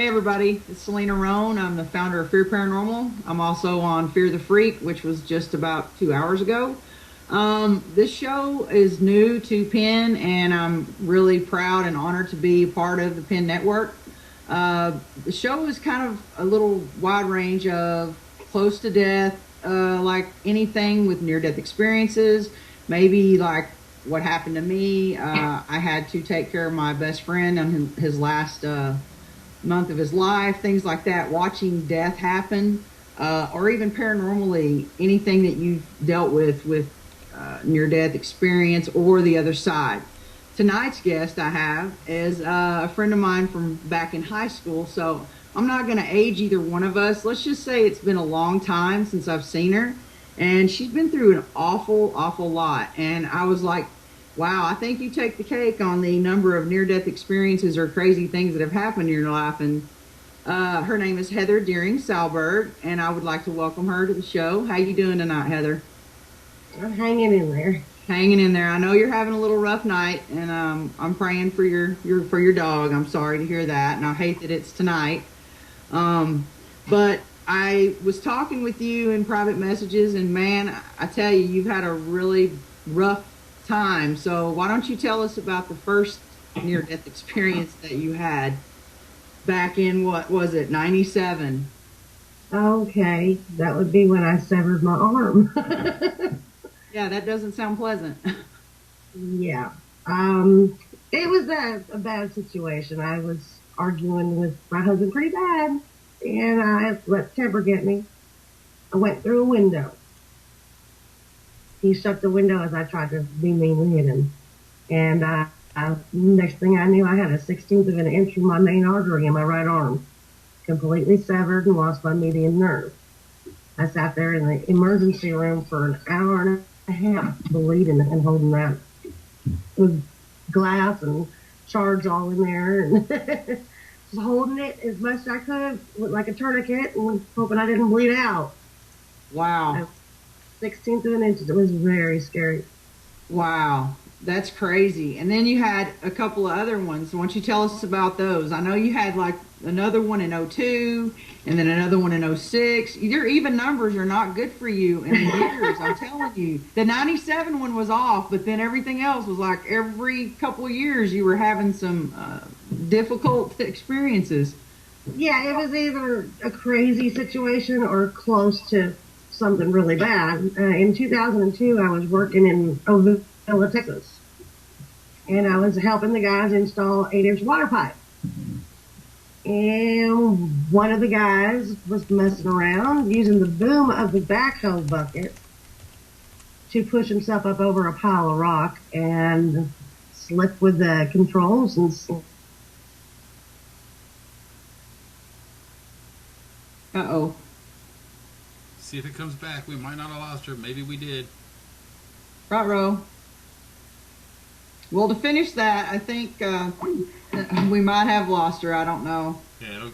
Hey everybody, it's Selena Roane. I'm the founder of Fear Paranormal. I'm also on Fear the Freak, which was just about 2 hours ago. This show is new to Penn, and I'm really proud and honored to be part of the Penn Network. The show is kind of a little wide range of close to death, like anything with near-death experiences, maybe like what happened to me. I had to take care of my best friend on his last month of his life, things like that, watching death happen, or even paranormally, anything that you've dealt with near-death experience or the other side. Tonight's guest I have is a friend of mine from back in high school, so I'm not going to age either one of us. Let's just say it's been a long time since I've seen her, and she's been through an awful lot, and I was like, wow, I think you take the cake on the number of near-death experiences or crazy things that have happened in your life. And her name is Heather Salberg, and I would like to welcome her to the show. How you doing tonight, Heather? I'm hanging in there. Hanging in there. I know you're having a little rough night, and I'm praying for your dog. I'm sorry to hear that, and I hate that it's tonight. But I was talking with you in private messages, and man, I tell you, you've had a really rough time. So why don't you tell us about the first near-death experience that you had back in, what was it, 97? Okay, that would be when I severed my arm. Yeah, that doesn't sound pleasant. Yeah. It was a bad situation. I was arguing with my husband pretty bad, and I let temper get me. I went through a window. He shut the window as I tried to be mean and hit him. And next thing I knew, I had a 16th of an inch from my main artery in my right arm, completely severed and lost my median nerve. I sat there in the emergency room for an hour and a half, bleeding and holding that with glass and shards all in there, and just holding it as much as I could with like a tourniquet and hoping I didn't bleed out. Wow. 16th of an inch. It was very scary. Wow, that's crazy. And then you had a couple of other ones. Why don't you tell us about those? I know you had like another one in '02 and then another one in '06. Your even numbers are not good for you in the years. I'm telling you. The 97 one was off, but then everything else was like every couple of years you were having some difficult experiences. Yeah, it was either a crazy situation or close to something really bad. In 2002, I was working in Ovilla, Texas, and I was helping the guys install 8-inch water pipe. And one of the guys was messing around using the boom of the backhoe bucket to push himself up over a pile of rock and slip with the controls and Uh-oh. See if it comes back. We might not have lost her. Maybe we did. Right-ro. Well, to finish that, I think we might have lost her. I don't know. Yeah,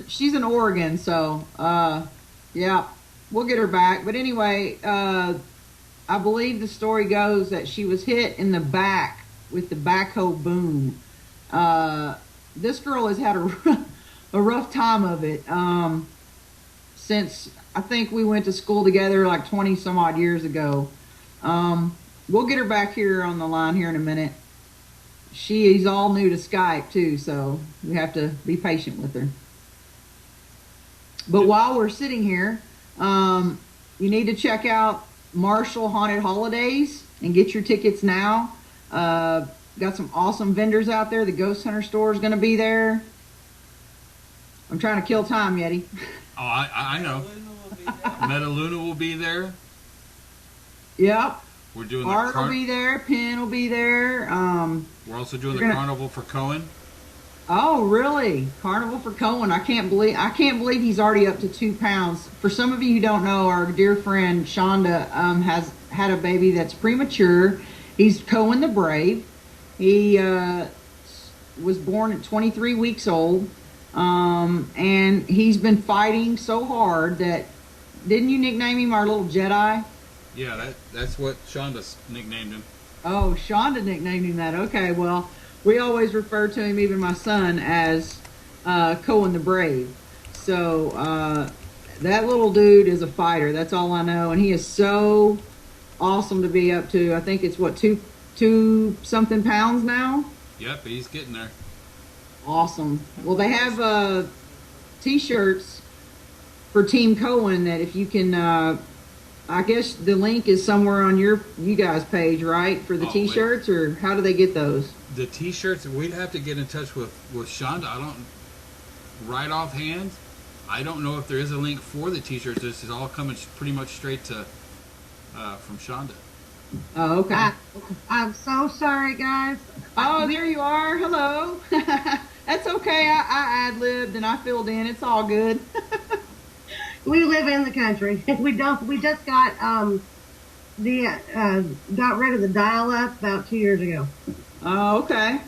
she's in Oregon, so yeah, we'll get her back. But anyway, I believe the story goes that she was hit in the back with the backhoe boom. This girl has had a rough time of it since I think we went to school together like 20 some odd years ago. We'll get her back here on the line here in a minute. She's all new to Skype too, so we have to be patient with her. But while we're sitting here, you need to check out Marshall Haunted Holidays and get your tickets now. Got some awesome vendors out there. The Ghost Hunter store is going to be there. I'm trying to kill time, Yeti. Oh, I know. Metaluna will be there. Yep. We're doing Art will be there. Penn will be there. We're also doing the carnival for Cohen. Oh, really? Carnival for Cohen. I can't believe he's already up to 2 pounds. For some of you who don't know, our dear friend Shonda has had a baby that's premature. He's Cohen the Brave. He was born at 23 weeks old. And he's been fighting so hard that, didn't you nickname him our little Jedi? Yeah, that's what Shonda nicknamed him. Oh, Shonda nicknamed him that. Okay, well, we always refer to him, even my son, as Cohen the Brave. So that little dude is a fighter. That's all I know, and he is so awesome to be up to. I think it's what two something pounds now. Yep, he's getting there. Awesome. Well, they have t-shirts for Team Cohen that if you can, I guess the link is somewhere on you guys page, right? For the t-shirts, or how do they get those? The t-shirts, we'd have to get in touch with Shonda. I don't, right offhand, I don't know if there is a link for the t-shirts. This is all coming pretty much straight to from Shonda. Oh, okay. I'm so sorry, guys. Oh, there you are. Hello. That's okay. I ad-libbed and I filled in. It's all good. We live in the country. We just got got rid of the dial-up about 2 years ago. Oh, okay.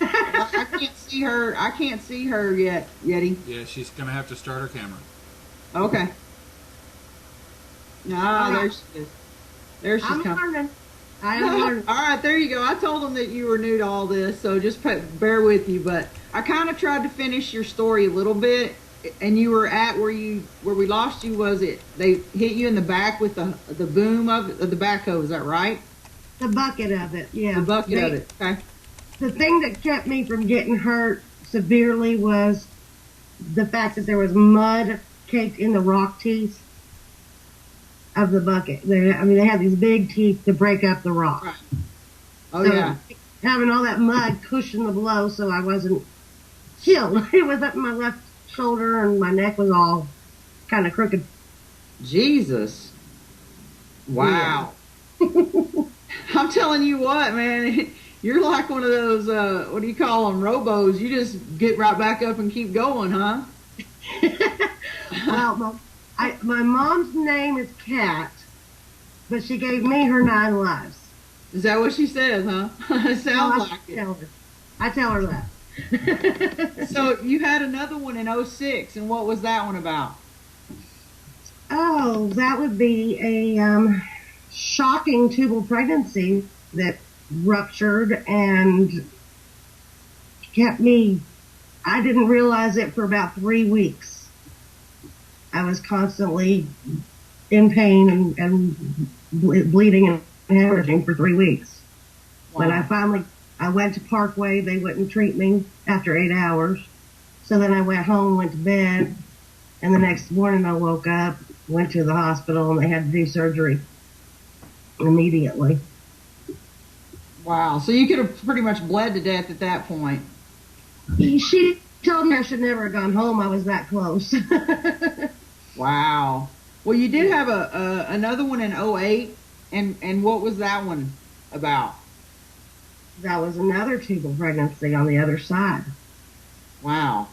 I can't see her. I can't see her yet, Yeti. Yeah, she's gonna have to start her camera. Okay. Ah, there she is. There she's coming. Learning. I am learning. All right, there you go. I told them that you were new to all this, so just bear with you. But I kind of tried to finish your story a little bit, and you were at where we lost you. Was it they hit you in the back with the boom of the backhoe? Is that right? The bucket of it, yeah. The bucket of it. Okay. The thing that kept me from getting hurt severely was the fact that there was mud caked in the rock teeth of the bucket. They had these big teeth to break up the rock. Right. Oh, so yeah. Having all that mud cushion the blow so I wasn't killed. It was up my left shoulder and my neck was all kind of crooked. Jesus. Wow. Yeah. I'm telling you what, man. You're like one of those, what do you call them, robos. You just get right back up and keep going, huh? Well, my mom's name is Kat, but she gave me her 9 lives. Is that what she says, huh? It sounds like it. I tell her that. So you had another one in 06, and what was that one about? Oh, that would be a shocking tubal pregnancy that ruptured and kept me, I didn't realize it for about 3 weeks. I was constantly in pain and bleeding and hemorrhaging for 3 weeks. Wow. When I went to Parkway, they wouldn't treat me after 8 hours. So then I went home, went to bed, and the next morning I woke up, went to the hospital, and they had to do surgery immediately. Wow. So you could have pretty much bled to death at that point. She told me I should never have gone home. I was that close. Wow. Well, you did have another one in 08, and what was that one about? That was another tubal pregnancy on the other side. Wow.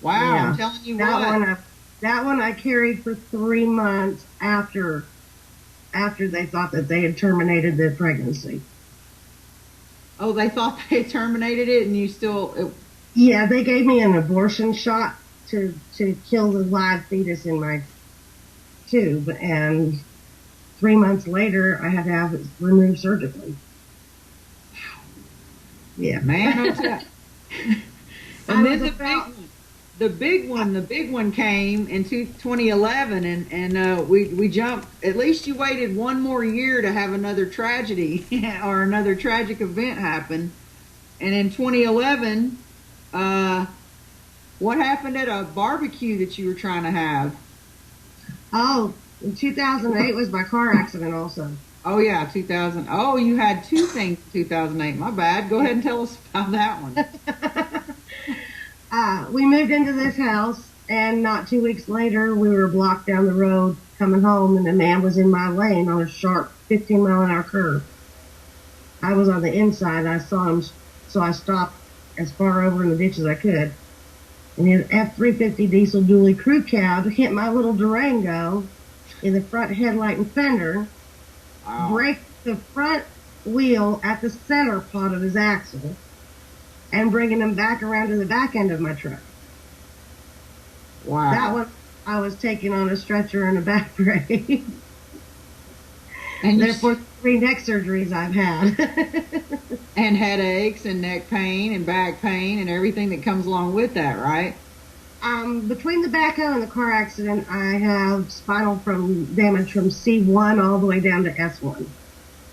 Wow, yeah. I'm telling you that one I carried for 3 months after they thought that they had terminated the pregnancy. Oh, they thought they had terminated it, and you still... Yeah, they gave me an abortion shot to kill the live fetus in my tube, and 3 months later, I had to have it removed surgically. Yeah. Man, and then the big one came in 2011, and we jumped. At least you waited 1 more year to have another tragedy or another tragic event happen. And in 2011, what happened at a barbecue that you were trying to have? Oh, in 2008 was my car accident also. Oh, yeah, 2000. Oh, you had 2 things in 2008. My bad. Go ahead and tell us about that one. We moved into this house, and not 2 weeks later, we were blocked down the road coming home, and a man was in my lane on a sharp 15-mile-an-hour curve. I was on the inside. I saw him, so I stopped as far over in the ditch as I could. And his F-350 diesel dually crew cab hit my little Durango in the front headlight and fender, wow. Break the front wheel at the center part of his axle, and bringing him back around to the back end of my truck. Wow. That one, I was taken on a stretcher and a back brake. And therefore, 3 neck surgeries I've had. And headaches and neck pain and back pain and everything that comes along with that, right? Between the backhoe and the car accident, I have spinal from damage from C1 all the way down to S1,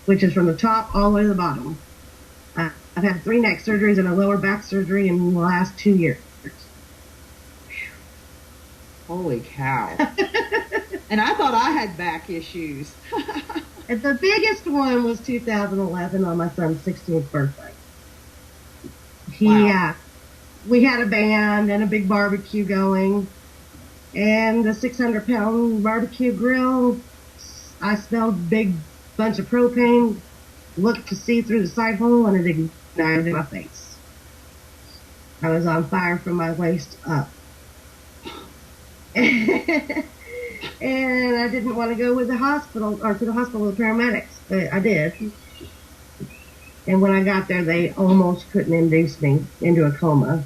which is from the top all the way to the bottom. I've had 3 neck surgeries and a lower back surgery in the last 2 years. Holy cow. And I thought I had back issues. And the biggest one was 2011 on my son's 16th birthday. Wow. We had a band and a big barbecue going, and a 600-pound barbecue grill. I smelled a big bunch of propane, looked to see through the side hole, and it ignited in my face. I was on fire from my waist up. And I didn't want to go with the hospital, or to the hospital with paramedics, but I did. And when I got there, they almost couldn't induce me into a coma.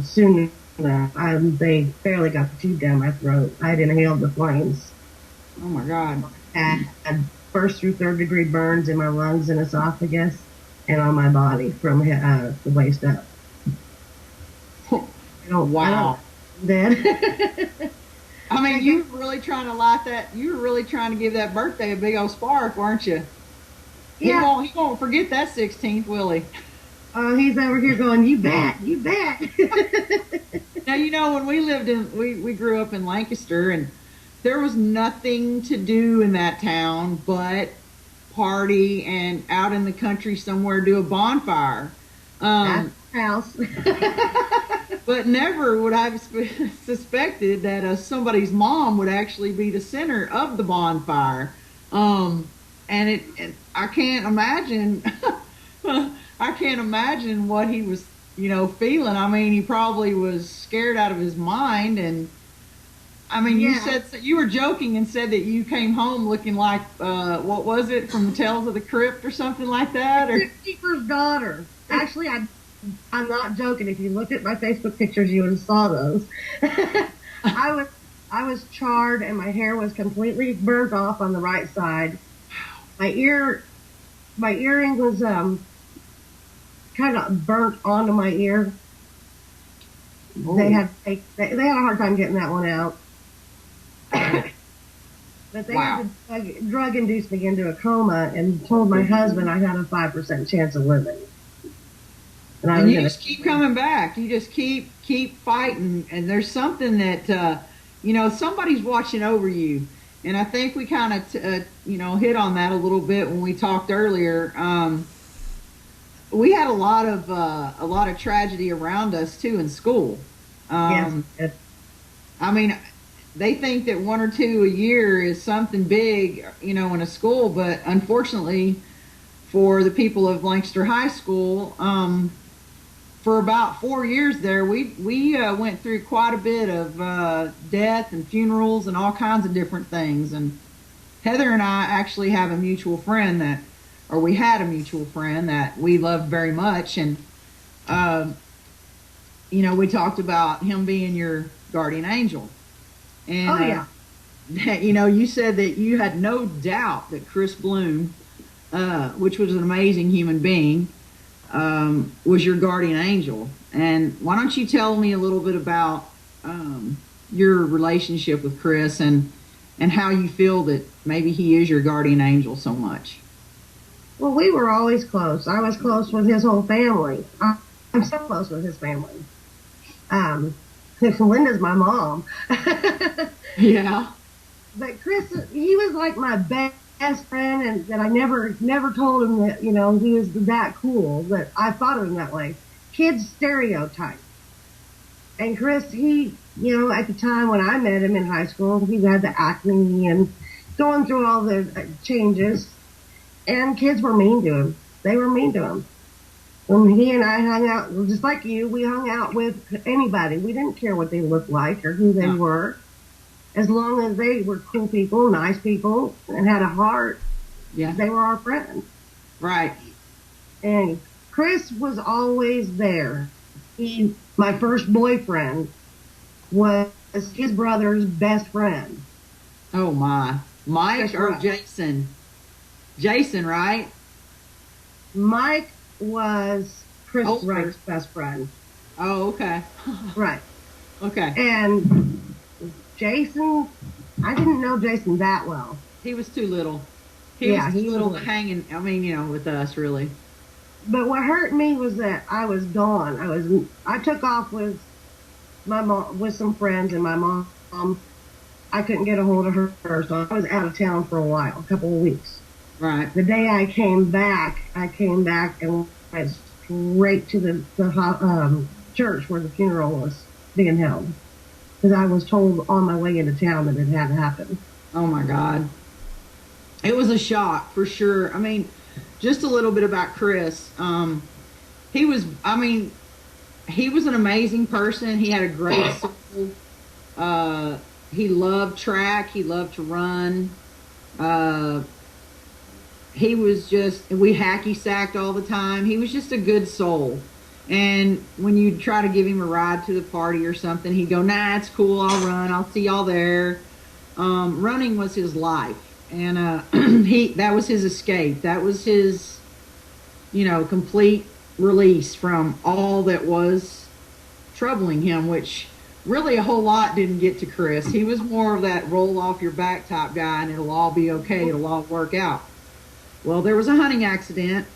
Soon enough, they barely got the tube down my throat. I had inhaled the flames. Oh my God. I had 1st through 3rd degree burns in my lungs and esophagus and on my body from the waist up. Wow. Dead. I mean, you were really trying to light that. You were really trying to give that birthday a big old spark, weren't you? Yeah. He won't forget that 16th, will he? He's over here going, you bet, you bet. Now, you know, when we grew up in Lancaster, and there was nothing to do in that town but party and out in the country somewhere do a bonfire. That's the house. But never would I have suspected that somebody's mom would actually be the center of the bonfire. And I can't imagine, I can't imagine what he was, feeling. I mean, he probably was scared out of his mind. And I mean, Yeah. you said, you were joking and said that you came home looking like, what was it, from the Tales of the Crypt or something like that? Or Keeper's daughter. Actually, I'm not joking. If you looked at my Facebook pictures, you would have saw those. I was charred and my hair was completely burnt off on the right side. My earring was kind of burnt onto my ear. Oh. They had a hard time getting that one out. But they Wow. had to drug induce me into a coma and told my husband I had a 5% chance of living. And you just keep coming back. You just keep fighting. And there's something that, somebody's watching over you. And I think we kind of, hit on that a little bit when we talked earlier. We had a lot of tragedy around us too in school. Yes. I mean, they think that 1 or 2 a year is something big, in a school. But unfortunately, for the people of Lancaster High School, for about 4 years there, we went through quite a bit of death and funerals and all kinds of different things. And Heather and I actually have a mutual friend we had a mutual friend that we loved very much. And, we talked about him being your guardian angel. And, Oh, yeah. You said that you had no doubt that Chris Bloom, which was an amazing human being, was your guardian angel. And why don't you tell me a little bit about your relationship with Chris and how you feel that maybe he is your guardian angel so much? Well, we were always close. I was close with his whole family. I'm so close with his family. Linda's my mom. Yeah. But Chris, he was like my best friend, and that I never told him that, he was that cool, but I thought of him that way. Kids stereotype. And Chris, he, at the time when I met him in high school, he had the acne and going through all the changes, and kids were mean to him. They were mean to him. When he and I hung out, just like you, we hung out with anybody. We didn't care what they looked like or who they were. As long as they were cool people, nice people, and had a heart, they were our friends. Right. And Chris was always there. My first boyfriend was his brother's best friend. Oh, my. Mike That's or right. Jason? Jason, right? Mike was Chris Older. Wright's best friend. Oh, okay. Right. Okay. And Jason, I didn't know Jason that well. He was too little. He Yeah, was he too little was. hanging, I mean, with us, really. But what hurt me was that I was gone. I took off with my mom, with some friends, and my mom, I couldn't get a hold of her, so I was out of town for a while, a couple of weeks. Right. The day I came back and went straight to the church where the funeral was being held. Because I was told on my way into town that it had happened. Oh, my God. It was a shock, for sure. I mean, just a little bit about Chris. He was an amazing person. He had a great soul. He loved track. He loved to run. We hacky sacked all the time. He was just a good soul. And when you try to give him a ride to the party or something, he'd go, nah, it's cool. I'll run. I'll see y'all there. Running was his life. And that was his escape. That was his, complete release from all that was troubling him, which really a whole lot didn't get to Chris. He was more of that roll off your back type guy and it'll all be okay. It'll all work out. Well, there was a hunting accident.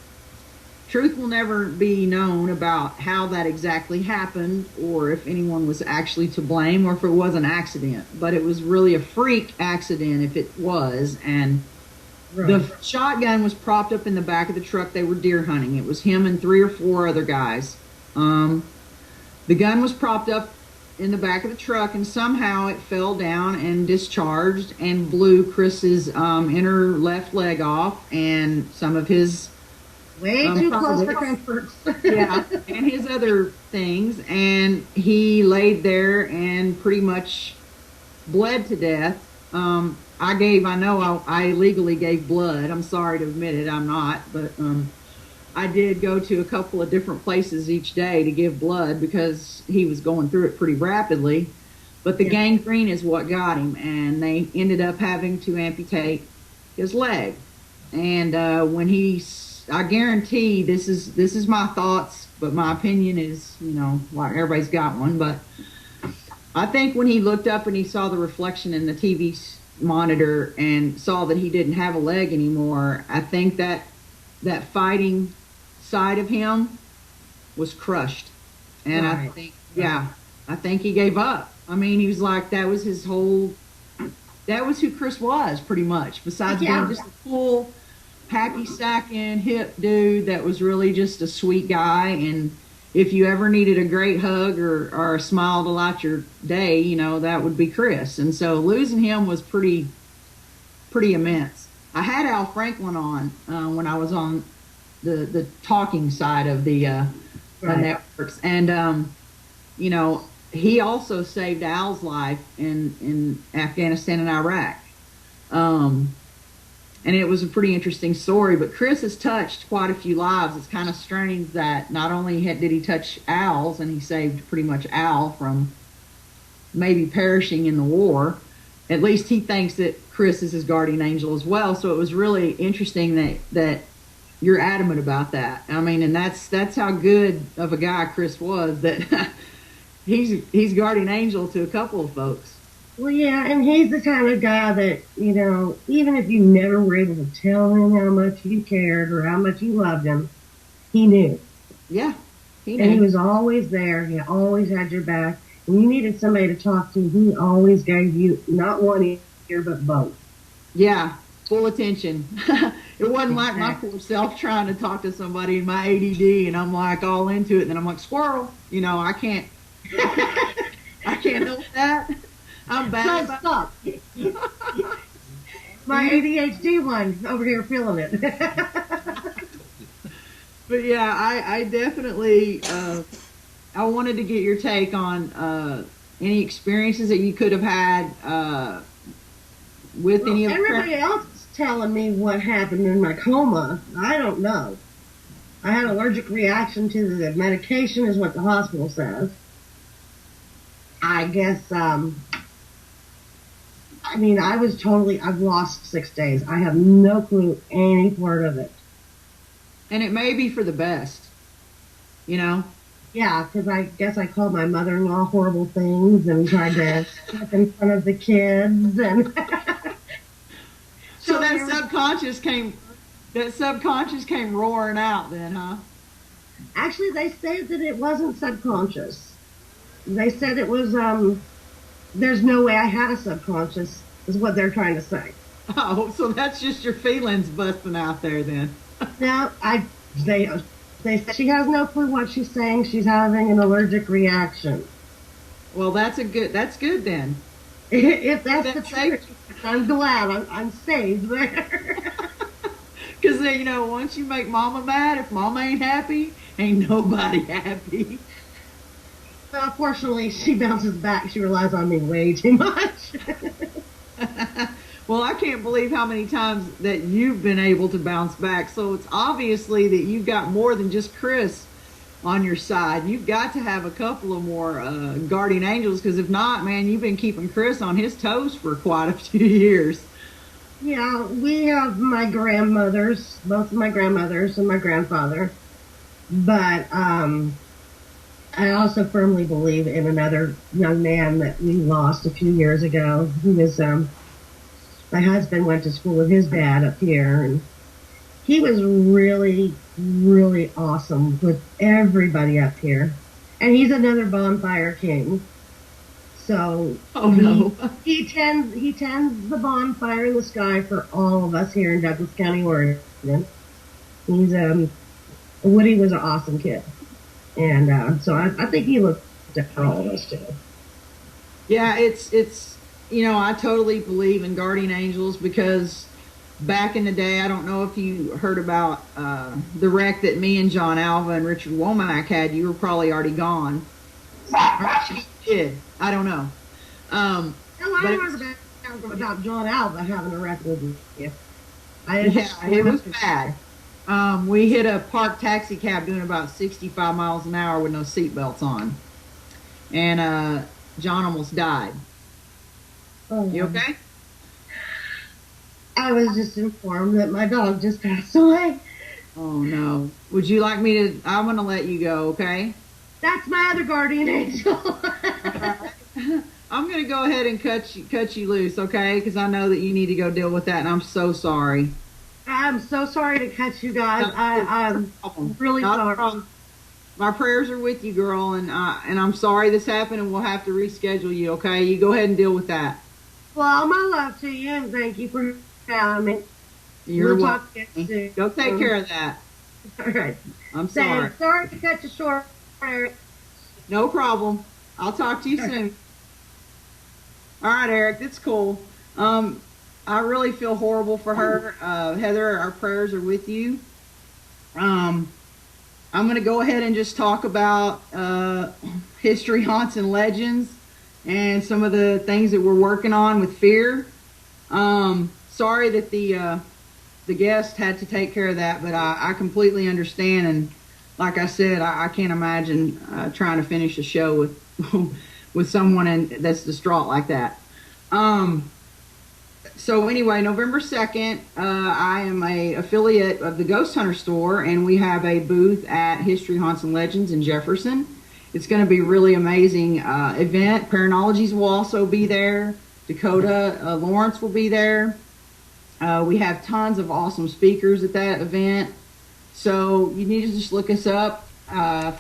Truth will never be known about how that exactly happened or if anyone was actually to blame or if it was an accident. But it was really a freak accident if it was. And the shotgun was propped up in the back of the truck. They were deer hunting. It was him and 3 or 4 other guys. The gun was propped up in the back of the truck and somehow it fell down and discharged and blew Chris's inner left leg off and some of his way too close for comfort. Yeah, and his other things, and he laid there and pretty much bled to death. I illegally gave blood. I'm sorry to admit it, I'm not, but I did go to a couple of different places each day to give blood because he was going through it pretty rapidly. But the gangrene is what got him, and they ended up having to amputate his leg. And I guarantee this is my thoughts, but my opinion is, like everybody's got one. But I think when he looked up and he saw the reflection in the TV monitor and saw that he didn't have a leg anymore, I think that fighting side of him was crushed. And Right. I think he gave up. I mean, he was like, that was who Chris was pretty much, besides being just a cool, hacky sacking hip dude that was really just a sweet guy. And if you ever needed a great hug or a smile to light your day, that would be Chris. And so losing him was pretty immense. I had Al Franklin on when I was on the talking side of the networks, and he also saved Al's life in Afghanistan and Iraq. And it was a pretty interesting story, but Chris has touched quite a few lives. It's kind of strange that not only did he touch Al's, and he saved pretty much Al from maybe perishing in the war, at least he thinks that Chris is his guardian angel as well. So it was really interesting that you're adamant about that. I mean, and that's how good of a guy Chris was, that he's guardian angel to a couple of folks. Well, yeah, and he's the kind of guy that, even if you never were able to tell him how much you cared or how much you loved him, he knew. Yeah, he knew. And he was always there. He always had your back. When you needed somebody to talk to, he always gave you not one ear, but both. Yeah, full attention. It wasn't like my poor self trying to talk to somebody in my ADD, and I'm like all into it, and then I'm like, squirrel. I can't help that. I'm bad. Stop. My ADHD one over here feeling it. But yeah, I definitely I wanted to get your take on any experiences that you could have had with any of everybody else is telling me what happened in my coma. I don't know. I had an allergic reaction to the medication, is what the hospital says. I guess I mean, I've lost 6 days. I have no clue any part of it. And it may be for the best, you know? Yeah, because I guess I called my mother-in-law horrible things and tried to step in front of the kids and. So that subconscious came roaring out then, huh? Actually, they said that it wasn't subconscious. They said it was, there's no way I had a subconscious, is what they're trying to say. Oh, so that's just your feelings busting out there then. Now, they said she has no clue what she's saying. She's having an allergic reaction. Well, that's good then. If that's the truth, I'm glad I'm saved there. Because, you know, once you make Mama mad, if Mama ain't happy, ain't nobody happy. Well, fortunately, she bounces back. She relies on me way too much. Well, I can't believe how many times that you've been able to bounce back. So it's obviously that you've got more than just Chris on your side. You've got to have a couple of more guardian angels, because if not, man, you've been keeping Chris on his toes for quite a few years. Yeah, we have my grandmothers, both of my grandmothers and my grandfather. But I also firmly believe in another young man that we lost a few years ago. He was, my husband went to school with his dad up here, and he was really, really awesome with everybody up here. And he's another bonfire king. So Oh no. he tends the bonfire in the sky for all of us here in Douglas County, Oregon. He's Woody was an awesome kid, and so I think he looked for all of us too. Yeah, it's you know, I totally believe in guardian angels, because back in the day, I don't know if you heard about the wreck that me and John Alva and Richard Womack had. You were probably already gone. Did. I don't know. No, I heard about John Alva having a wreck with you. Yeah, it was bad. We hit a parked taxi cab doing about 65 miles an hour with no seatbelts on. And John almost died. Oh, You okay? I was just informed that my dog just passed away. Oh, no. Would you like me to... I'm going to let you go, okay? That's my other guardian angel. I'm going to go ahead and cut you loose, okay? Because I know that you need to go deal with that, and I'm so sorry. I'm so sorry to cut you guys. I'm really Not a sorry. problem. My prayers are with you, girl, and I'm sorry this happened, and we'll have to reschedule you, okay? You go ahead and deal with that. Well, all my love to you, and thank you for having me. You're We'll welcome. talk again soon. Go take care of that. All right. I'm sorry. Thanks. Sorry to cut you short, Eric. No problem. I'll talk to you soon. All right, Eric, that's cool. I really feel horrible for her. Heather, our prayers are with you. I'm going to go ahead and just talk about history, haunts, and legends, and some of the things that we're working on with fear. Sorry that the guest had to take care of that, but I completely understand. And like I said, I can't imagine trying to finish a show with with someone that's distraught like that. So anyway, November 2nd, I am a affiliate of the Ghost Hunter store, and we have a booth at History, Haunts, and Legends in Jefferson. It's going to be a really amazing event. Paranologies will also be there. Dakota Lawrence will be there. We have tons of awesome speakers at that event. So you need to just look us up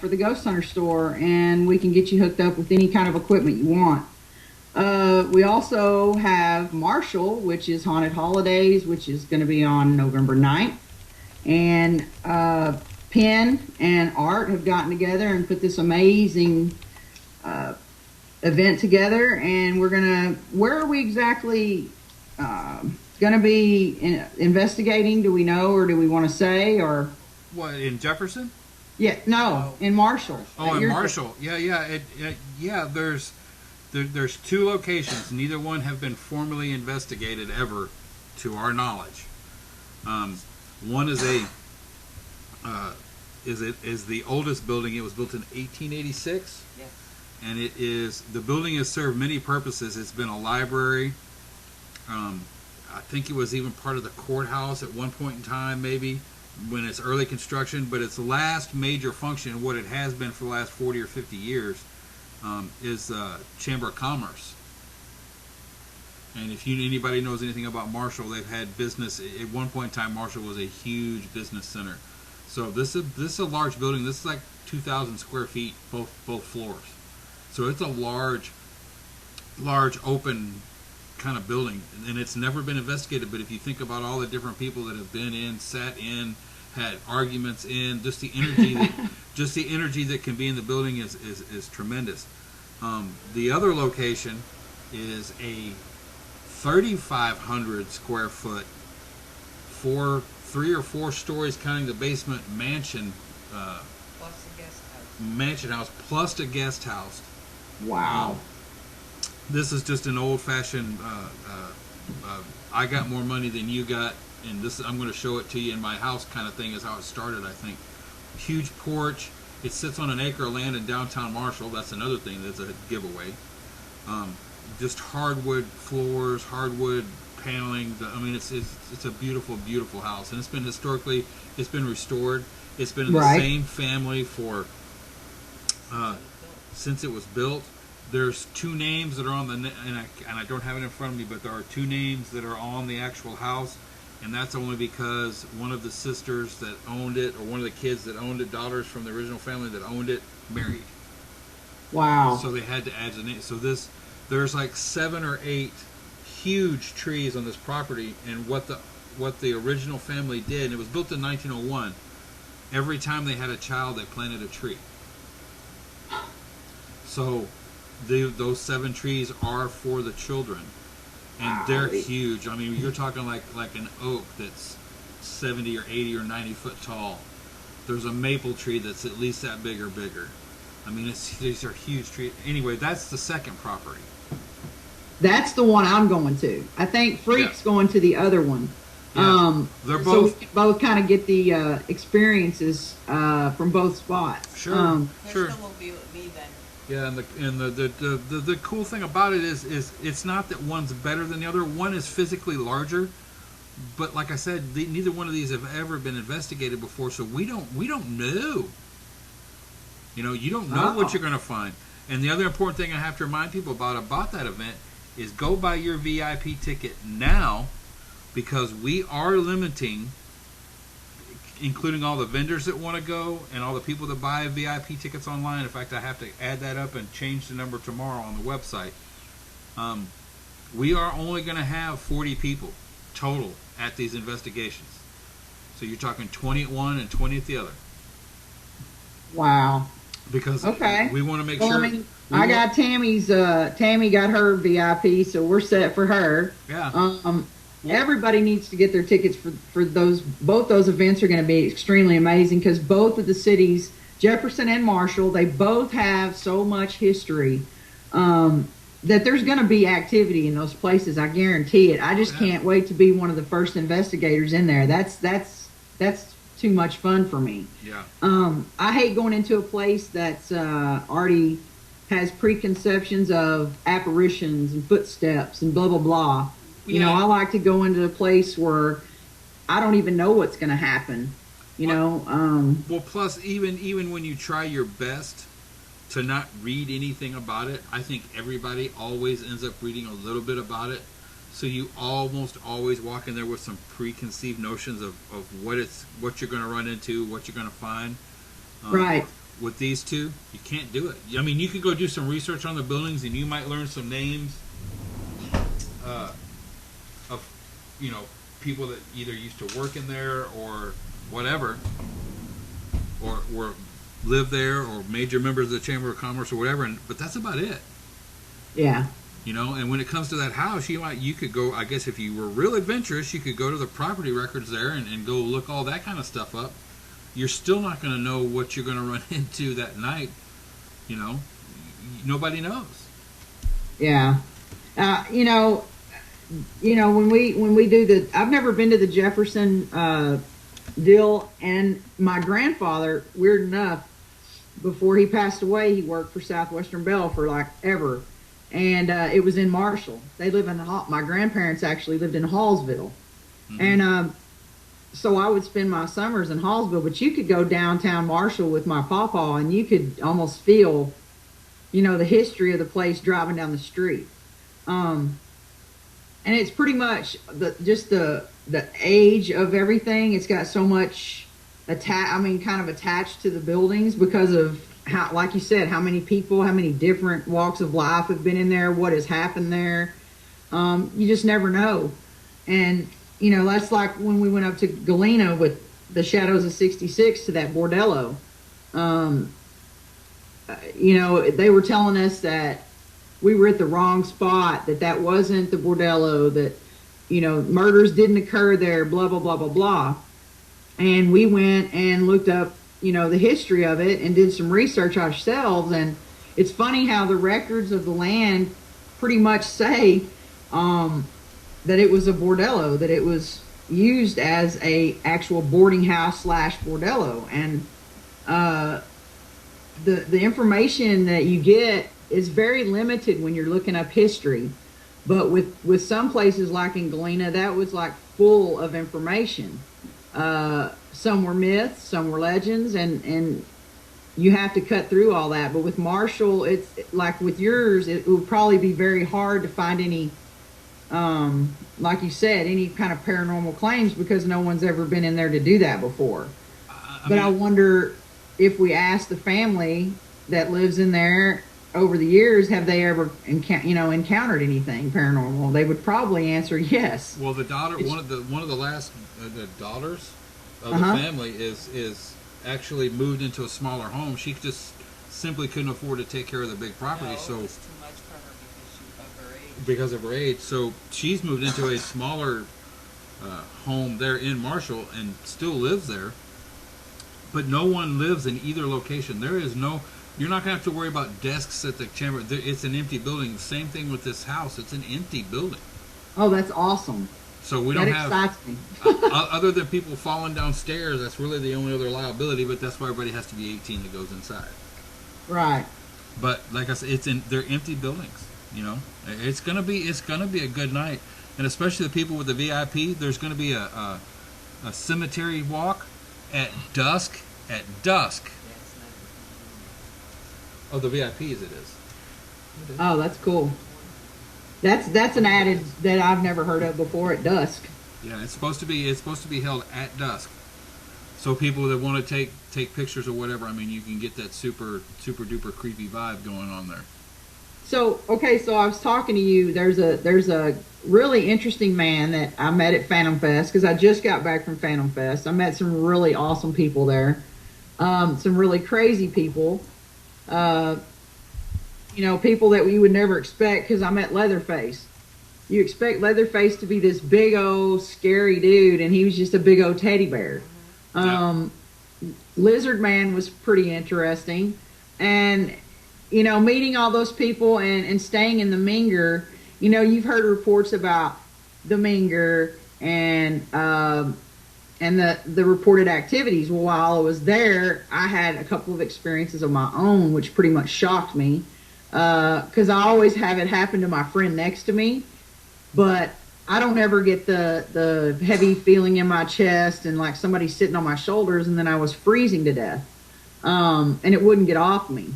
for the Ghost Hunter store, and we can get you hooked up with any kind of equipment you want. We also have Marshall, which is Haunted Holidays, which is going to be on November 9th. And Penn and Art have gotten together and put this amazing event together. And we're going to, where are we exactly going to be investigating? Do we know, or do we want to say? Or What, in Jefferson? Yeah, no, in Marshall. Oh, in Marshall. Yeah. There's two locations. Neither one have been formally investigated ever, to our knowledge. One is is the oldest building. It was built in 1886. Yes. And the building has served many purposes. It's been a library. I think it was even part of the courthouse at one point in time, maybe when it's early construction. But its last major function, what it has been for the last 40 or 50 years, is Chamber of Commerce. And if anybody knows anything about Marshall, they've had business at one point in time. Marshall was a huge business center. So this is a large building. This is like 2,000 square feet, both floors. So it's a large open kind of building, and it's never been investigated. But if you think about all the different people that have been in, sat in, had arguments in, just the energy that can be in the building is tremendous. The other location is a 3,500 square foot, 3 or 4 stories counting the basement mansion, Plus the guest house. mansion house plus a guest house. Wow. This is just an old-fashioned. I got more money than you got, and this I'm going to show it to you in my house kind of thing is how it started. I think huge porch. It sits on an acre of land in downtown Marshall. That's another thing that's a giveaway. Just hardwood floors, hardwood paneling. I mean, it's a beautiful, beautiful house, and it's been historically restored. It's been in the same family for since it was built. There's 2 names that are on and I don't have it in front of me, but there are 2 names that are on the actual house, and that's only because one of the sisters that owned it, or one of the kids that owned it, daughters from the original family that owned it, married. Wow. So they had to add the name. So there's like 7 or 8 huge trees on this property, and what the original family did, and it was built in 1901. Every time they had a child, they planted a tree. So those 7 trees are for the children, and they're huge. I mean, you're talking like an oak that's 70 or 80 or 90 foot tall. There's a maple tree that's at least that big or bigger. I mean, these are huge trees. Anyway, that's the second property. That's the one I'm going to. I think Freak's going to the other one. Yeah. They're both. So we can both kind of get the experiences from both spots. Sure. Sure. Crystal will be with me then. Yeah, and the cool thing about it is it's not that one's better than the other. One is physically larger, but like I said, neither one of these have ever been investigated before, so we don't know. You know, you don't know what you're going to find. And the other important thing I have to remind people about that event is go buy your VIP ticket now, because we are limiting, including all the vendors that want to go and all the people that buy VIP tickets online. In fact, I have to add that up and change the number tomorrow on the website. We are only going to have 40 people total at these investigations. So you're talking 20 at one and 20 at the other. Wow. Because we want to make Well, sure. I mean, got Tammy's. Tammy got her VIP, so we're set for her. Yeah. Everybody needs to get their tickets for those. Both those events are going to be extremely amazing, because both of the cities, Jefferson and Marshall, they both have so much history that there's going to be activity in those places. I guarantee it. I just can't wait to be one of the first investigators in there. That's too much fun for me. Yeah. I hate going into a place that's already has preconceptions of apparitions and footsteps and blah blah blah. You know, I like to go into a place where I don't even know what's going to happen. Well, plus even when you try your best to not read anything about it, I think everybody always ends up reading a little bit about it. So you almost always walk in there with some preconceived notions of what you're going to run into, what you're going to find. Right. With these two, you can't do it. I mean, you could go do some research on the buildings, and you might learn some names of people that either used to work in there or whatever, or live there, or major members of the Chamber of Commerce or whatever. But that's about it. Yeah. And when it comes to that house, you could go, I guess if you were real adventurous, you could go to the property records there and go look all that kind of stuff up. You're still not going to know what you're going to run into that night. Nobody knows. Yeah. When we do I've never been to the Jefferson deal, and my grandfather, weird enough, before he passed away, he worked for Southwestern Bell for like ever. and it was in Marshall. They live in my grandparents actually lived in Hallsville, and so I would spend my summers in Hallsville. But you could go downtown Marshall with my pawpaw, and you could almost feel, the history of the place driving down the street. And it's pretty much just the age of everything. It's got so much kind of attached to the buildings because of how, like you said, how many people, how many different walks of life have been in there, what has happened there. You just never know. And, that's like when we went up to Galena with the Shadows of 66 to that bordello. They were telling us that we were at the wrong spot, that wasn't the bordello, that, murders didn't occur there, blah, blah, blah, blah, blah. And we went and looked up, the history of it and did some research ourselves. And it's funny how the records of the land pretty much say that it was a bordello, that it was used as a actual boarding house / bordello. And the information that you get is very limited when you're looking up history. But with some places like in Galena, that was like full of information. Some were myths, some were legends, and you have to cut through all that. But with Marshall, it's like with yours, it would probably be very hard to find any, like you said, any kind of paranormal claims because no one's ever been in there to do that before. I wonder if we ask the family that lives in there over the years, have they ever encountered anything paranormal? They would probably answer yes. Well, the daughter, one of the last the daughters of the family is actually moved into a smaller home. She just simply couldn't afford to take care of the big property, so it was too much for her because of her age. So she's moved into a smaller home there in Marshall and still lives there. But no one lives in either location. There is no. You're not going to have to worry about desks at the chamber. It's an empty building. The same thing with this house. It's an empty building. Oh, that's awesome. So we don't have, excites me. other than people falling downstairs, that's really the only other liability, but that's why everybody has to be 18 that goes inside. Right. But like I said, they're empty buildings, It's going to be a good night. And especially the people with the VIP, there's going to be a cemetery walk at dusk. Oh, the VIPs it is. Oh, that's cool. That's an added that I've never heard of before, at dusk. Yeah, it's supposed to be held at dusk. So people that want to take pictures or whatever, you can get that super duper creepy vibe going on there. So I was talking to you. There's a really interesting man that I met at Phantom Fest because I just got back from Phantom Fest. I met some really awesome people there, some really crazy people. People that we would never expect, because I met Leatherface. You expect Leatherface to be this big old scary dude, and he was just a big old teddy bear. Lizard Man was pretty interesting, and meeting all those people and staying in the Minger. You've heard reports about the Minger and the reported activities. Well, while I was there, I had a couple of experiences of my own, which pretty much shocked me. Because I always have it happen to my friend next to me, but I don't ever get the heavy feeling in my chest and like somebody sitting on my shoulders, and then I was freezing to death, and it wouldn't get off me.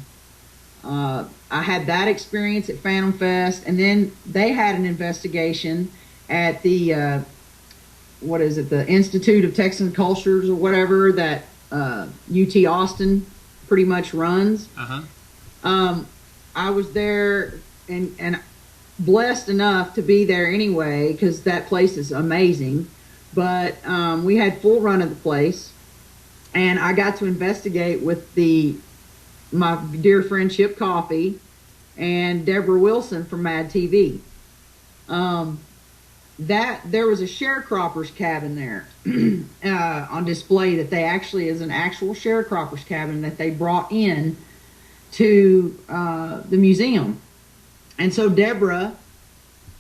I had that experience at Phantom Fest, and then they had an investigation at the the Institute of Texan Cultures or whatever that UT Austin pretty much runs. I was there and blessed enough to be there anyway, because that place is amazing. But we had full run of the place, and I got to investigate with my dear friend Chip Coffey and Deborah Wilson from Mad TV. That there was a sharecropper's cabin there on display, that they actually is an actual sharecropper's cabin that they brought in to the museum. And so Deborah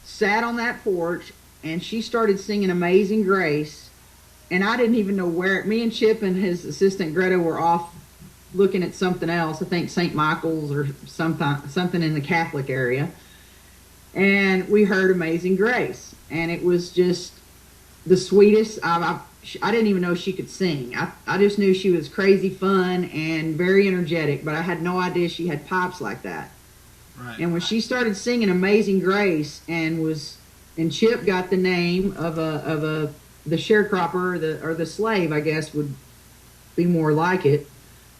sat on that porch and she started singing Amazing Grace, and I didn't even know where. Me and Chip and his assistant Greta were off looking at something else, I think St. Michael's or something in the Catholic area. and we heard Amazing Grace, and it was just the sweetest. I didn't even know she could sing. I just knew she was crazy fun and very energetic, but I had no idea she had pipes like that. Right. And when she started singing Amazing Grace and Chip got the name of the sharecropper or the slave, I guess would be more like it.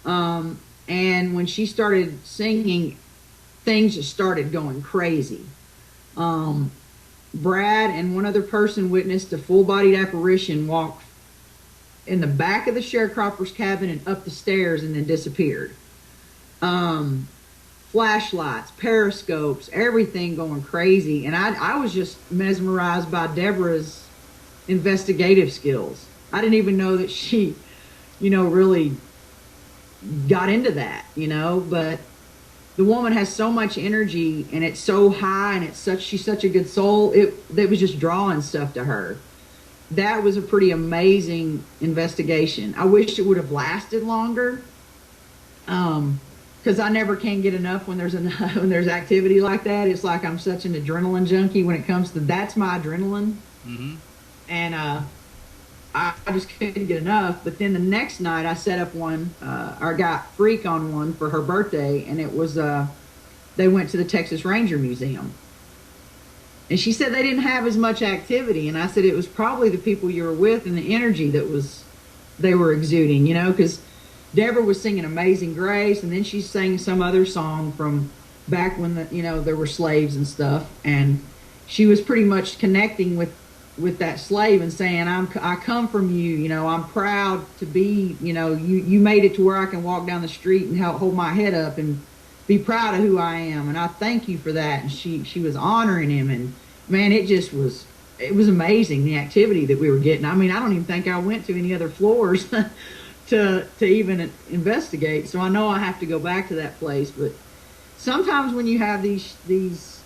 And when she started singing, things just started going crazy. Brad and one other person witnessed a full-bodied apparition walk in the back of the sharecropper's cabin and up the stairs and then disappeared. Flashlights, periscopes, everything going crazy. And I was just mesmerized by Deborah's investigative skills. I didn't even know that she, really got into that, but the woman has so much energy and it's so high and she's such a good soul. It was just drawing stuff to her. That was a pretty amazing investigation. I wish it would have lasted longer. Because I never can get enough when there's activity like that. It's like I'm such an adrenaline junkie when it comes to that's my adrenaline, and I just couldn't get enough. But then the next night I set up one, or got Freak on one for her birthday, and it was they went to the Texas Ranger Museum, and she said they didn't have as much activity, and I said it was probably the people you were with and the energy they were exuding, because Deborah was singing Amazing Grace, and then she sang some other song from back when there were slaves and stuff, and she was pretty much connecting with that slave and saying, I come from you, I'm proud to be, you made it to where I can walk down the street and hold my head up and be proud of who I am, and I thank you for that. And she was honoring him, and man, it was amazing, the activity that we were getting. I mean, I don't even think I went to any other floors to even investigate, so I know I have to go back to that place. But sometimes when you have these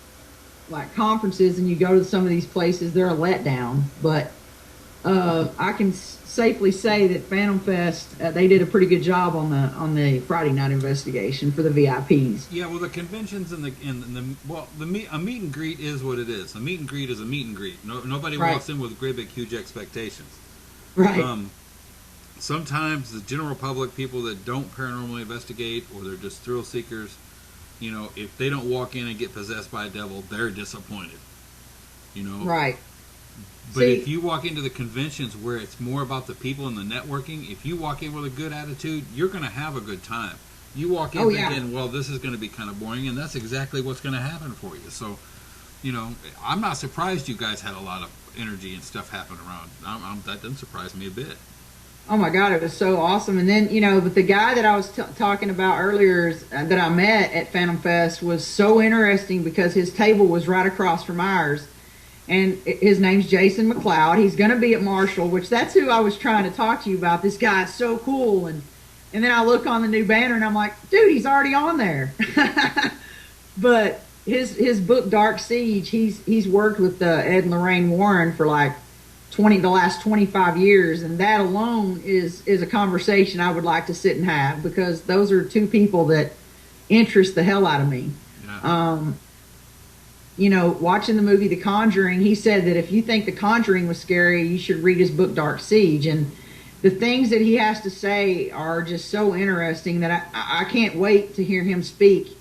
like conferences and you go to some of these places, they're a letdown. But I can safely say that Phantom Fest, they did a pretty good job on the Friday night investigation for the VIPs. Yeah, well, the conventions and a meet and greet is what it is. A meet and greet is a meet and greet. Nobody walks in with great big huge expectations. Right. Sometimes the general public, people that don't paranormally investigate, or they're just thrill seekers, if they don't walk in and get possessed by a devil, they're disappointed. Right. But if you walk into the conventions where it's more about the people and the networking, if you walk in with a good attitude, you're going to have a good time. You walk in thinking, well, this is going to be kind of boring, and that's exactly what's going to happen for you. So, I'm not surprised you guys had a lot of energy and stuff happen around. That doesn't surprise me a bit. Oh my God, it was so awesome. And then, but the guy that I was talking about earlier that I met at Phantom Fest was so interesting because his table was right across from ours. And his name's Jason McLeod. He's going to be at Marshall, which that's who I was trying to talk to you about. This guy is so cool. And then I look on the new banner and I'm like, dude, he's already on there. But his book, Dark Siege, he's worked with Ed and Lorraine Warren for like the last 25 years, and that alone is a conversation I would like to sit and have, because those are two people that interest the hell out of me. Yeah. Watching the movie The Conjuring, he said that if you think The Conjuring was scary, you should read his book Dark Siege, and the things that he has to say are just so interesting that I can't wait to hear him speak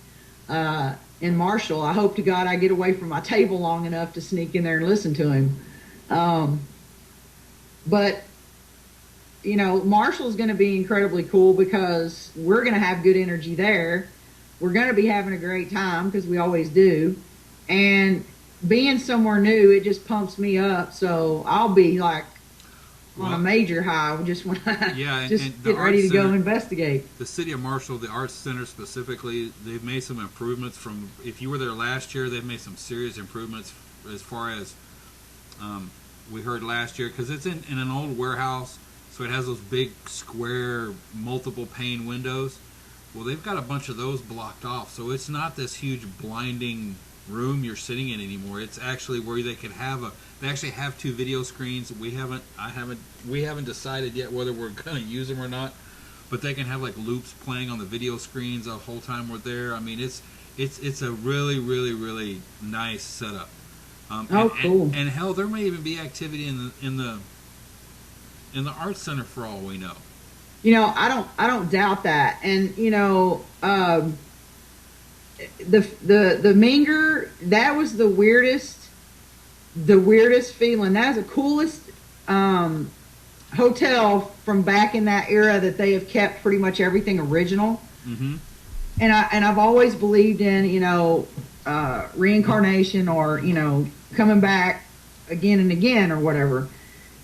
in Marshall. I hope to God I get away from my table long enough to sneak in there and listen to him. But, Marshall's going to be incredibly cool because we're going to have good energy there. We're going to be having a great time because we always do. And being somewhere new, it just pumps me up. So I'll be like on a major high just when I get ready to go investigate. The city of Marshall, the Arts Center specifically, they've made some improvements from, if you were there last year, they've made some serious improvements as far as, we heard last year, because it's in an old warehouse, so it has those big square multiple pane windows. Well, they've got a bunch of those blocked off, so it's not this huge blinding room you're sitting in anymore. It's actually where they could have they actually have two video screens. We haven't decided yet whether we're going to use them or not, but they can have like loops playing on the video screens the whole time we're there. I mean, It's a really, really, really nice setup. Cool. And hell, there may even be activity in the art center for all we know. I don't doubt that. And the Minger, that was the weirdest feeling. That is the coolest hotel from back in that era that they have kept pretty much everything original. Mm-hmm. And I've always believed in reincarnation, or coming back again and again or whatever.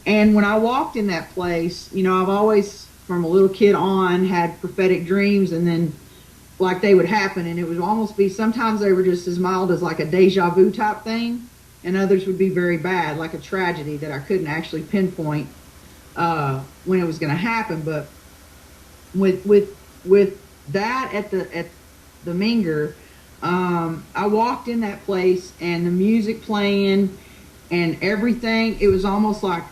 And when I walked in that place, I've always from a little kid on had prophetic dreams, and then like they would happen, and it would almost be, sometimes they were just as mild as like a deja vu type thing, and others would be very bad, like a tragedy that I couldn't actually pinpoint when it was going to happen. But with that at the Minger, I walked in that place and the music playing and everything, it was almost like,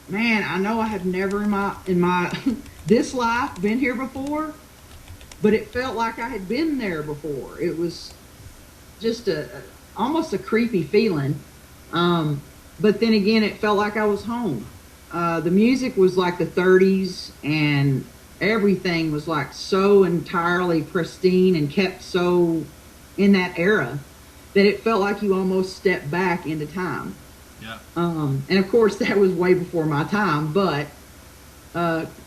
man, I know I have never in my this life been here before, but it felt like I had been there before. It was just almost a creepy feeling. But then again, it felt like I was home. The music was like the 30s, and everything was like so entirely pristine and kept so in that era that it felt like you almost stepped back into time. Yeah. And of course that was way before my time, but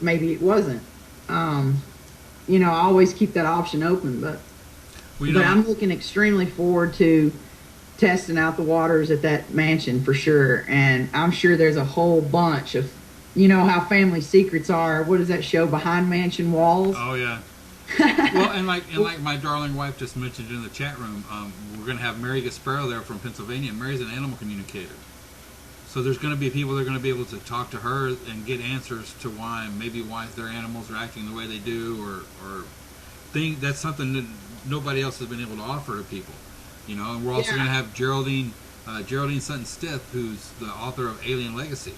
maybe it wasn't. I always keep that option open, but I'm looking extremely forward to testing out the waters at that mansion for sure. And I'm sure there's a whole bunch of, how family secrets are. What is that show, Behind Mansion Walls? Oh yeah. Well, and like my darling wife just mentioned in the chat room, we're going to have Mary Gasparo there from Pennsylvania. Mary's an animal communicator, so there's going to be people that are going to be able to talk to her and get answers to why their animals are acting the way they do, or think that's something that nobody else has been able to offer to people. And we're also going to have Geraldine Sutton Stiff, who's the author of Alien Legacy,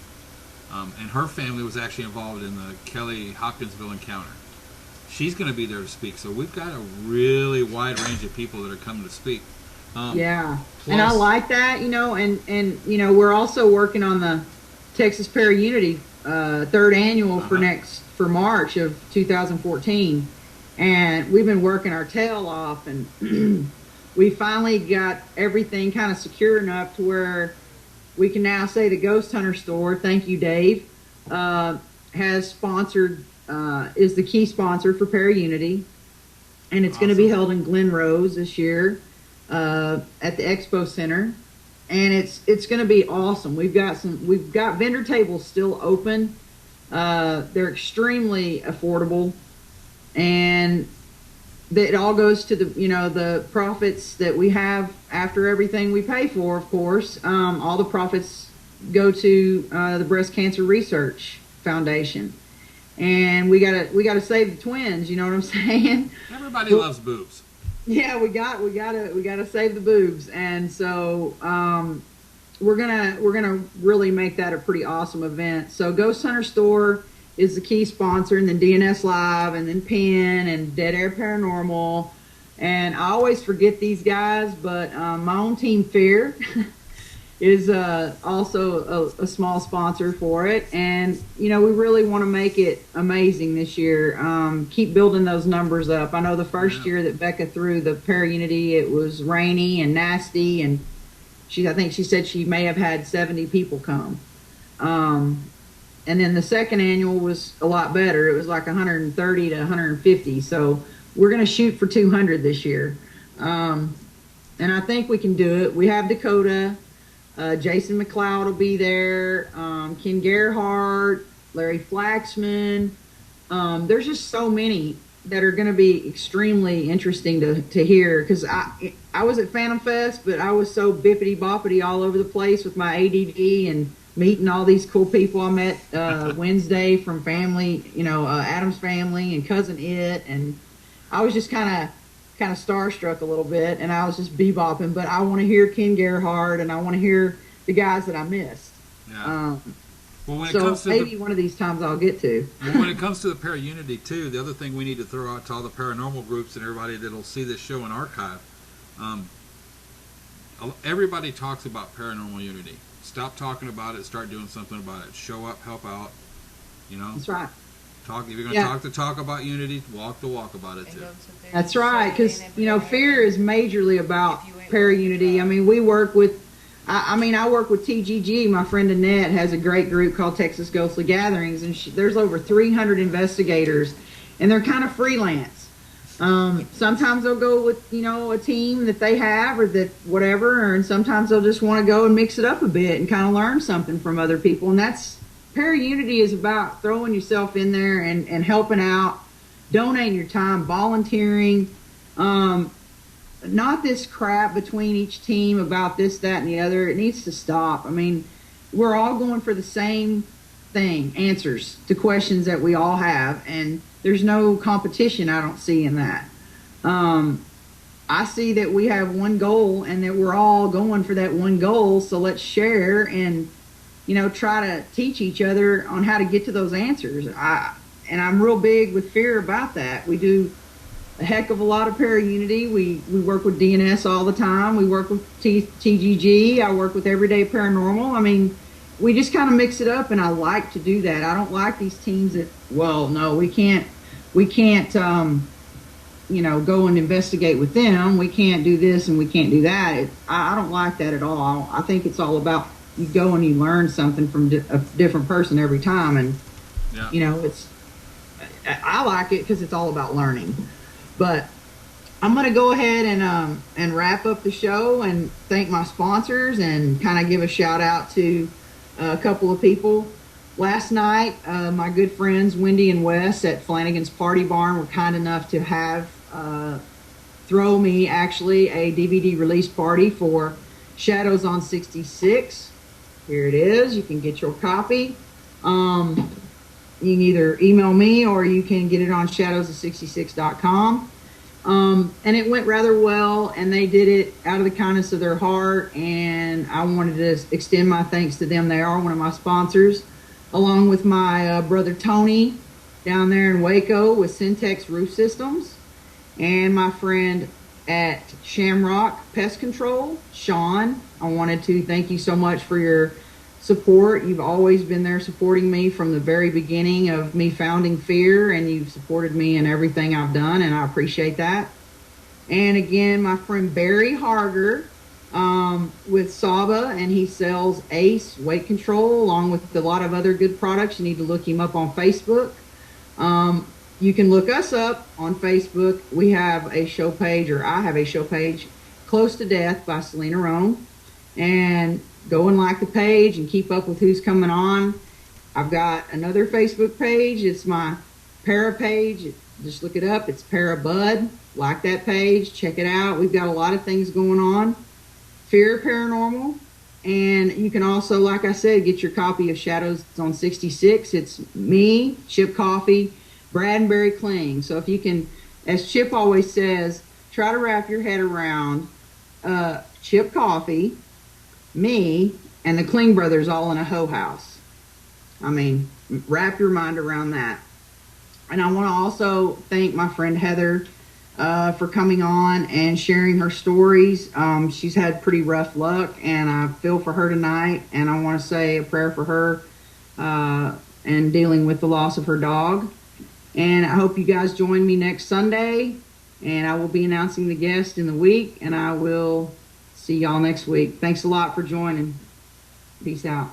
and her family was actually involved in the Kelly Hopkinsville encounter. She's going to be there to speak. So we've got a really wide range of people that are coming to speak. And I like that, and we're also working on the Texas Para-Unity third annual for March of 2014. And we've been working our tail off, and we finally got everything kind of secure enough to where we can now say the Ghost Hunter store, thank you, Dave, has sponsored, is the key sponsor for Para-Unity. And it's going to be held in Glen Rose this year at the Expo Center. And it's going to be awesome. We've got vendor tables still open. They're extremely affordable. And it all goes to the profits that we have after everything we pay for, of course. All the profits go to the Breast Cancer Research Foundation, and we gotta save the twins. You know what I'm saying? Everybody loves boobs. Yeah, we gotta save the boobs, and so we're gonna really make that a pretty awesome event. So Ghost Hunter Store is the key sponsor, and then DNS Live, and then PEN, and Dead Air Paranormal. And I always forget these guys, but my own team, Fear, is also a small sponsor for it. And, we really want to make it amazing this year. Keep building those numbers up. I know the first year that Becca threw the Para-Unity, it was rainy and nasty, and I think she said she may have had 70 people come. And then the second annual was a lot better. It was like 130 to 150. So we're going to shoot for 200 this year. And I think we can do it. We have Dakota. Jason McLeod will be there. Ken Gerhardt, Larry Flaxman. There's just so many that are going to be extremely interesting to hear. Because I was at Phantom Fest, but I was so bippity-boppity all over the place with my ADD and meeting all these cool people. I met Wednesday from family, Adam's family and Cousin It, and I was just kind of starstruck a little bit, and I was just bebopping. But I want to hear Ken Gerhardt, and I want to hear the guys that I missed. Yeah. Well, when it so comes to maybe one of these times I'll get to. Well, when it comes to the Para-Unity too, the other thing we need to throw out to all the paranormal groups and everybody that'll see this show in archive, Um, everybody talks about paranormal unity. Stop talking about it. Start doing something about it. Show up, help out. You know. That's right. Talk. If you're going to talk the talk about unity, walk the walk about it too. That's right, because fear is majorly about para-unity. I mean, we work with. I work with TGG. My friend Annette has a great group called Texas Ghostly Gatherings, and there's over 300 investigators, and they're kind of freelance. Sometimes they'll go with, a team that they have or that whatever, and sometimes they'll just want to go and mix it up a bit and kind of learn something from other people. And that's para-unity is about throwing yourself in there and helping out, donating your time, volunteering. Not this crap between each team about this, that, and the other. It needs to stop. I mean, we're all going for the same thing, answers to questions that we all have, and there's no competition I don't see in that. I see that we have one goal and that we're all going for that one goal, so let's share and, try to teach each other on how to get to those answers. I'm real big with fear about that. We do a heck of a lot of para-unity. We work with DNS all the time. We work with TGG. I work with Everyday Paranormal. I mean, we just kind of mix it up, and I like to do that. I don't like these teams that, well, no, we can't, go and investigate with them. We can't do this and we can't do that. I don't like that at all. I think it's all about you go and you learn something from a different person every time, and I like it because it's all about learning. But I'm going to go ahead and wrap up the show and thank my sponsors and kind of give a shout out to a couple of people. Last night, my good friends Wendy and Wes at Flanagan's Party Barn were kind enough to have throw me actually a DVD release party for Shadows on 66. Here it is. You can get your copy. You can either email me or you can get it on shadows66.com. And it went rather well, and they did it out of the kindness of their heart, and I wanted to extend my thanks to them. They are one of my sponsors, along with my brother Tony down there in Waco with Syntex Roof Systems, and my friend at Shamrock Pest Control, Sean. I wanted to thank you so much for your support. You've always been there supporting me from the very beginning of me founding Fear, and you've supported me in everything I've done, and I appreciate that. And again, my friend Barry Harger with Saba, and he sells Ace Weight Control along with a lot of other good products. You need to look him up on Facebook. You can look us up on Facebook. We have a show page, or I have a show page, Close to Death by Selena Roane, and go and like the page and keep up with who's coming on. I've got another Facebook page. It's my Para page. Just look it up. It's Para Bud. Like that page. Check it out. We've got a lot of things going on. Fear Paranormal. And you can also, like I said, get your copy of Shadows on 66. It's me, Chip Coffee, Brad and Barry Kling. So if you can, as Chip always says, try to wrap your head around Chip Coffee, me, and the Kling brothers all in a hoe house. I mean, wrap your mind around that. And I want to also thank my friend Heather for coming on and sharing her stories. She's had pretty rough luck, and I feel for her tonight, and I want to say a prayer for her and dealing with the loss of her dog. And I hope you guys join me next Sunday, and I will be announcing the guest in the week, and I will see y'all next week. Thanks a lot for joining. Peace out.